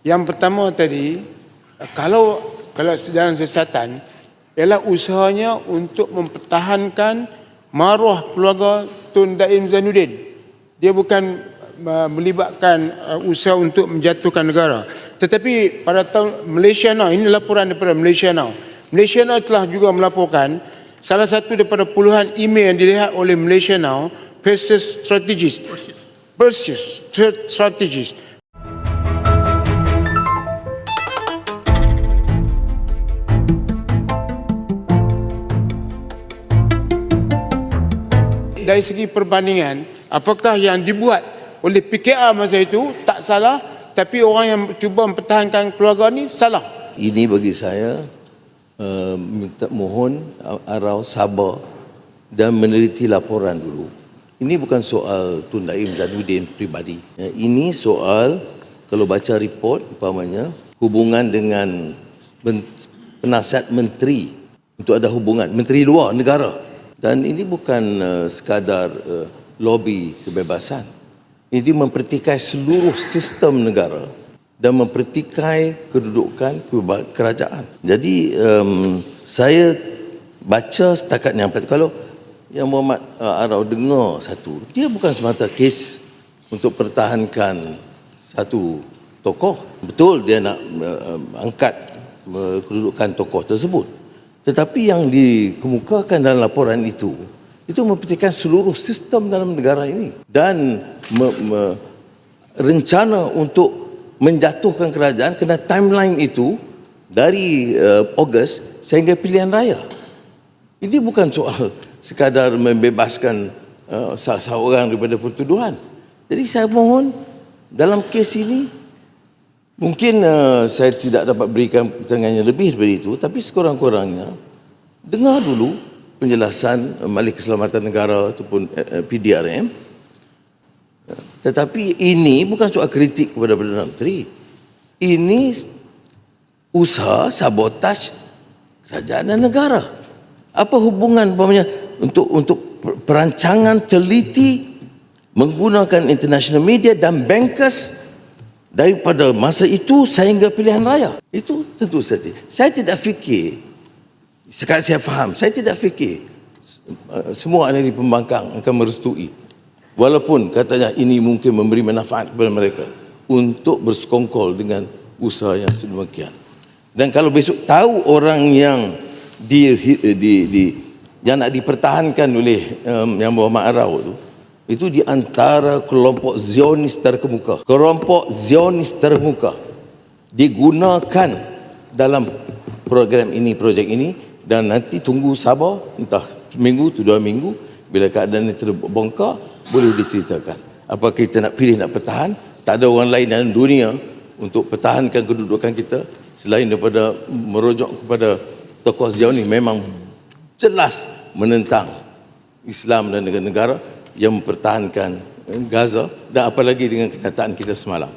Yang pertama tadi, kalau dalam siasatan, ialah usahanya untuk mempertahankan maruah keluarga Tun Daim Zainuddin. Dia bukan melibatkan usaha untuk menjatuhkan negara. Tetapi pada tahun Malaysia Now, ini laporan daripada Malaysia Now. Malaysia Now telah juga melaporkan salah satu daripada puluhan email yang dilihat oleh Malaysia Now, Perseus Strategies. Dari segi perbandingan, apakah yang dibuat oleh PKR masa itu tak salah, tapi orang yang cuba mempertahankan keluarga ni salah? Ini bagi saya minta mohon Arau sabar dan meneliti laporan dulu. Ini bukan soal Tun Daim Zainuddin pribadi. Ini soal, kalau baca report umpamanya, hubungan dengan penasihat menteri untuk ada hubungan menteri luar negara. Dan ini bukan sekadar lobi kebebasan. Ini mempertikai seluruh sistem negara dan mempertikai kedudukan kerajaan. Jadi saya baca setakat yang kalau yang Muhammad Arau dengar satu, dia bukan semata kes untuk pertahankan satu tokoh. Betul dia nak angkat kedudukan tokoh tersebut. Tetapi yang dikemukakan dalam laporan itu mempertikaikan seluruh sistem dalam negara ini dan rencana untuk menjatuhkan kerajaan kena timeline itu dari Ogos sehingga pilihan raya. Ini bukan soal sekadar membebaskan seseorang daripada pertuduhan. Jadi saya mohon dalam kes ini, mungkin saya tidak dapat berikan keterangan yang lebih daripada itu, tapi sekurang-kurangnya dengar dulu penjelasan Majlis Keselamatan Negara ataupun PDRM. Tetapi ini bukan soal kritik kepada Perdana Menteri. Ini usaha sabotaj kerajaan dan negara. Apa hubungan umpamanya untuk perancangan teliti menggunakan international media dan bankers daripada masa itu sehingga pilihan raya. Itu tentu saja. Saya tidak fikir, sekarang saya faham, saya tidak fikir semua ahli pembangkang akan merestui. Walaupun katanya ini mungkin memberi manfaat kepada mereka untuk bersekongkol dengan usaha yang sedemikian. Dan kalau besok tahu orang yang yang nak dipertahankan oleh yang Muhammad Arau itu di antara kelompok Zionis terkemuka. Kelompok Zionis terkemuka digunakan dalam program ini, projek ini, dan nanti tunggu sabar, entah minggu tu 2 minggu, bila keadaan ini terbongkar, boleh diceritakan. Apa kita nak pilih, nak pertahan, tak ada orang lain dalam dunia untuk pertahankan kedudukan kita selain daripada merujuk kepada tokoh Zionis memang jelas menentang Islam dan negara-negara yang mempertahankan Gaza, dan apalagi dengan kenyataan kita semalam.